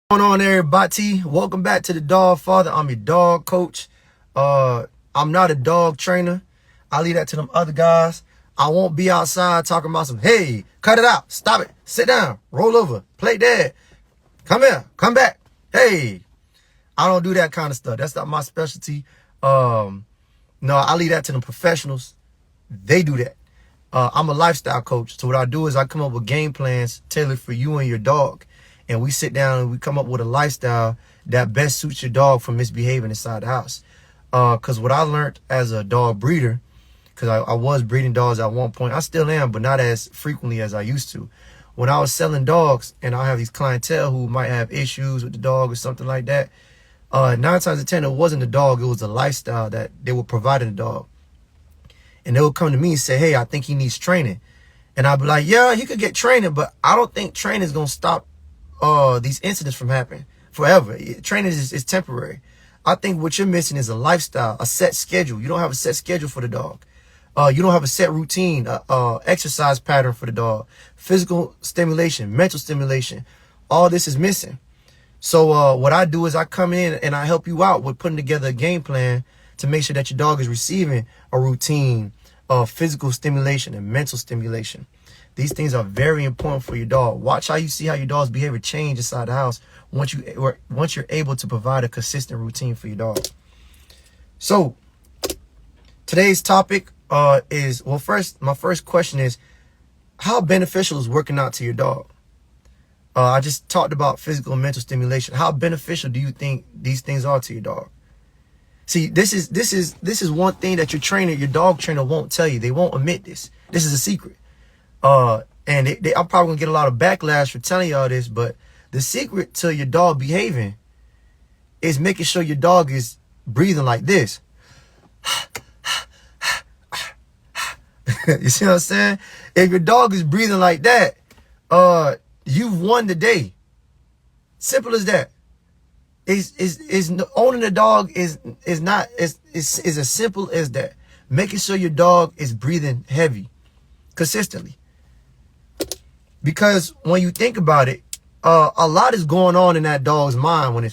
What's going on, everybody? Welcome back to the Dog Father. I'm your dog coach. I'm not a dog trainer. I leave that to them other guys. I won't be outside talking about some, hey, cut it out, stop it, sit down, roll over, play dead, come here, come back. Hey, I don't do that kind of stuff. That's not my specialty. No, I leave that to the professionals. They do that. I'm a lifestyle coach. So what I do is I come up with game plans tailored for you and your dog. And we sit down and we come up with a lifestyle that best suits your dog from misbehaving inside the house. Because what I learned as a dog breeder, because I was breeding dogs at one point, I still am, but not as frequently as I used to. When I was selling dogs and I have these clientele who might have issues with the dog or something like that, 9 times out of 10, it wasn't the dog, it was the lifestyle that they were providing the dog. And they would come to me and say, hey, I think he needs training. And I'd be like, yeah, he could get training, but I don't think training is going to stop these incidents from happening forever. Training is temporary. I think what you're missing is a lifestyle, a set schedule. You don't have a set schedule for the dog. You don't have a set routine, exercise pattern for the dog, physical stimulation, mental stimulation. All this is missing. So what I do is I come in and I help you out with putting together a game plan to make sure that your dog is receiving a routine of physical stimulation and mental stimulation. These things are very important for your dog. Watch how you see how your dog's behavior change inside the house once you're able to provide a consistent routine for your dog. So today's topic is, well, my first question is, how beneficial is working out to your dog? I just talked about physical and mental stimulation. How beneficial do you think these things are to your dog? See, this is one thing that your dog trainer won't tell you. They won't admit this. This is a secret. And I'm probably gonna get a lot of backlash for telling y'all this, but the secret to your dog behaving is making sure your dog is breathing like this. You see what I'm saying? If your dog is breathing like that, you've won the day. Simple as that. Owning a dog is as simple as that. Making sure your dog is breathing heavy, consistently. Because when you think about it, a lot is going on in that dog's mind when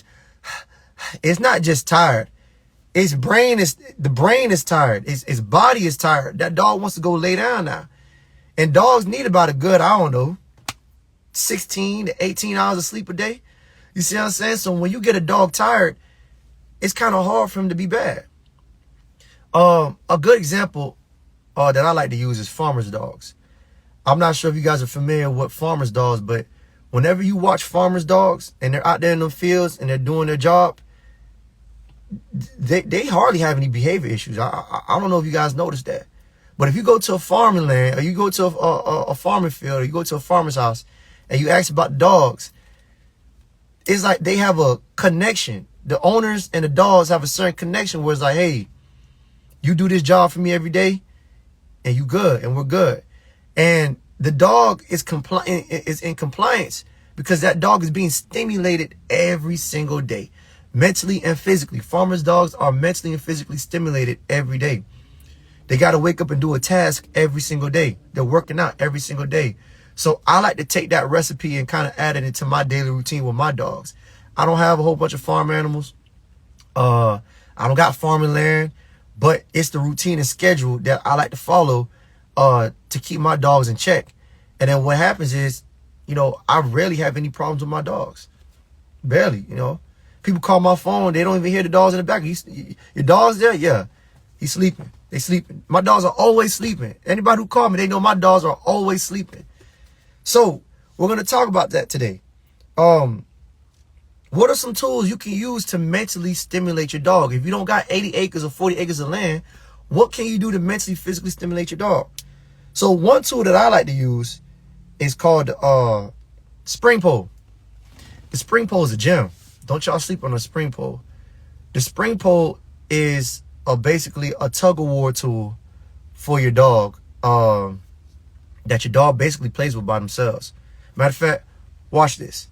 it's not just tired. The brain is tired. Its body is tired. That dog wants to go lay down now. And dogs need about a good, 16 to 18 hours of sleep a day. You see what I'm saying? So when you get a dog tired, it's kind of hard for him to be bad. A good example that I like to use is farmers' dogs. I'm not sure if you guys are familiar with farmers' dogs, but whenever you watch farmers' dogs and they're out there in the fields and they're doing their job, they hardly have any behavior issues. I don't know if you guys noticed that. But if you go to a farming land, or you go to a farming field, or you go to a farmer's house and you ask about dogs, it's like they have a connection. The owners and the dogs have a certain connection where it's like, hey, you do this job for me every day and you good and we're good. And the dog is in compliance because that dog is being stimulated every single day, mentally and physically. Farmers' dogs are mentally and physically stimulated every day. They got to wake up and do a task every single day. They're working out every single day. So I like to take that recipe and kind of add it into my daily routine with my dogs. I don't have a whole bunch of farm animals. I don't got farming land, but it's the routine and schedule that I like to follow to keep my dogs in check. And then what happens is, I rarely have any problems with my dogs. Barely, People call my phone, they don't even hear the dogs in the back. Your dog's there? Yeah. He's sleeping. They sleeping. My dogs are always sleeping. Anybody who call me, they know my dogs are always sleeping. So we're going to talk about that today. What are some tools you can use to mentally stimulate your dog? If you don't got 80 acres or 40 acres of land, what can you do to mentally, physically stimulate your dog? So one tool that I like to use is called spring pole. The spring pole is a gem. Don't y'all sleep on a spring pole. The spring pole is basically a tug of war tool for your dog that your dog basically plays with by themselves. Matter of fact, watch this.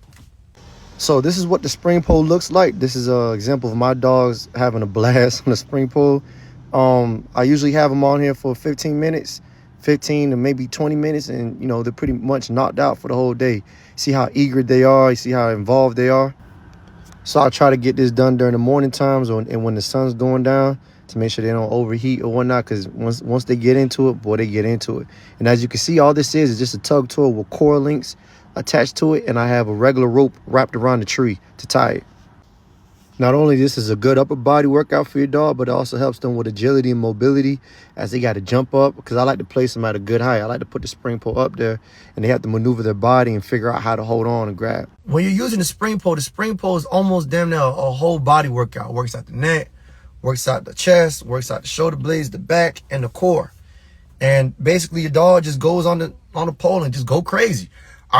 So this is what the spring pole looks like. This is an example of my dogs having a blast on the spring pole. I usually have them on here for 15 minutes, 15 to maybe 20 minutes, and they're pretty much knocked out for the whole day. See how eager they are, you see how involved they are. So I try to get this done during the morning times and when the sun's going down to make sure they don't overheat or whatnot. Because once they get into it, boy, they get into it. And as you can see, all this is just a tug toy with core links attached to it. And I have a regular rope wrapped around the tree to tie it. Not only this is a good upper body workout for your dog, but it also helps them with agility and mobility as they got to jump up, because I like to place them at a good height. I like to put the spring pole up there and they have to maneuver their body and figure out how to hold on and grab. When you're using the spring pole is almost damn near a whole body workout. It works out the neck, works out the chest, works out the shoulder blades, the back, and the core. And basically your dog just goes on the pole and just go crazy. So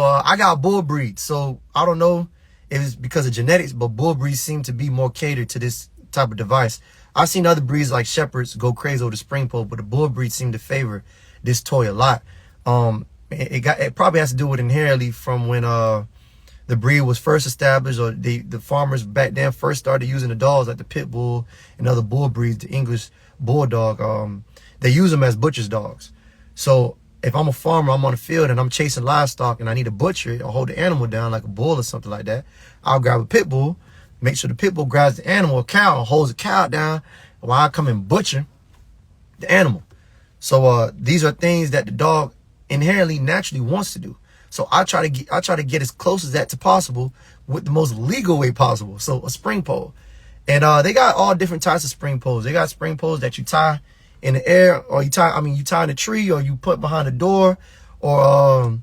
I got bull breeds, so I don't know if it's because of genetics, but bull breeds seem to be more catered to this type of device. I've seen other breeds like shepherds go crazy over the spring pole, but the bull breeds seem to favor this toy a lot. It probably has to do with inherently from when the breed was first established, or the farmers back then first started using the dogs like the pit bull and other bull breeds, the English bulldog. They use them as butcher's dogs. So if I'm a farmer, I'm on the field and I'm chasing livestock and I need to butcher it or hold the animal down like a bull or something like that, I'll grab a pit bull, make sure the pit bull grabs the animal, a cow, and holds the cow down while I come and butcher the animal. So these are things that the dog inherently naturally wants to do. So I try to get as close as that to possible with the most legal way possible. So a spring pole. And they got all different types of spring poles. They got spring poles that you tie in the air, or you tie in a tree, or you put behind a door, or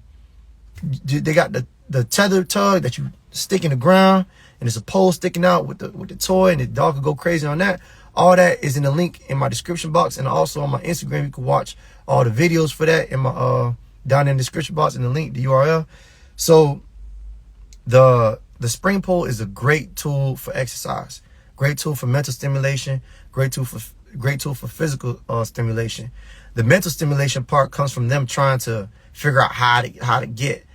they got the tether tug that you stick in the ground and there's a pole sticking out with the toy, and the dog could go crazy on that. All that is in the link in my description box, and also on my Instagram. You can watch all the videos for that in my down in the description box in the link, the URL. So the spring pole is a great tool for exercise, great tool for mental stimulation, great tool for physical stimulation. The mental stimulation part comes from them trying to figure out how to get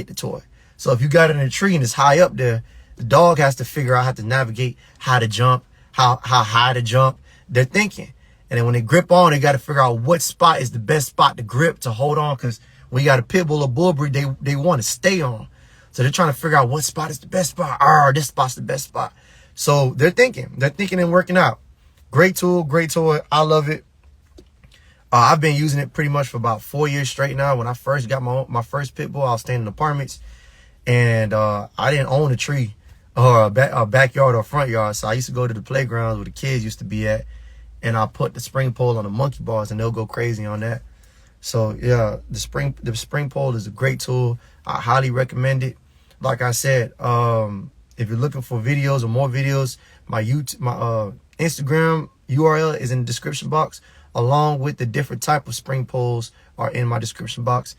the toy. So if you got it in a tree and it's high up there, the dog has to figure out how to navigate, how to jump, how high to jump. They're thinking. And then when they grip on, they got to figure out what spot is the best spot to grip, to hold on. Because when you got a pit bull or bull breed, they want to stay on. So they're trying to figure out what spot is the best spot. This spot's the best spot. So they're thinking and working out. Great tool, great toy. I love it. I've been using it pretty much for about 4 years straight now. When I first got my first pit bull, I was staying in apartments, and I didn't own a tree or a backyard or front yard. So I used to go to the playgrounds where the kids used to be at, and I put the spring pole on the monkey bars, and they'll go crazy on that. So yeah, the spring pole is a great tool. I highly recommend it. Like I said, if you're looking for videos or more videos, my Instagram URL is in the description box, along with the different type of spring poles are in my description box.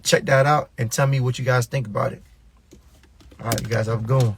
Check that out and tell me what you guys think about it. All right, you guys have a good one.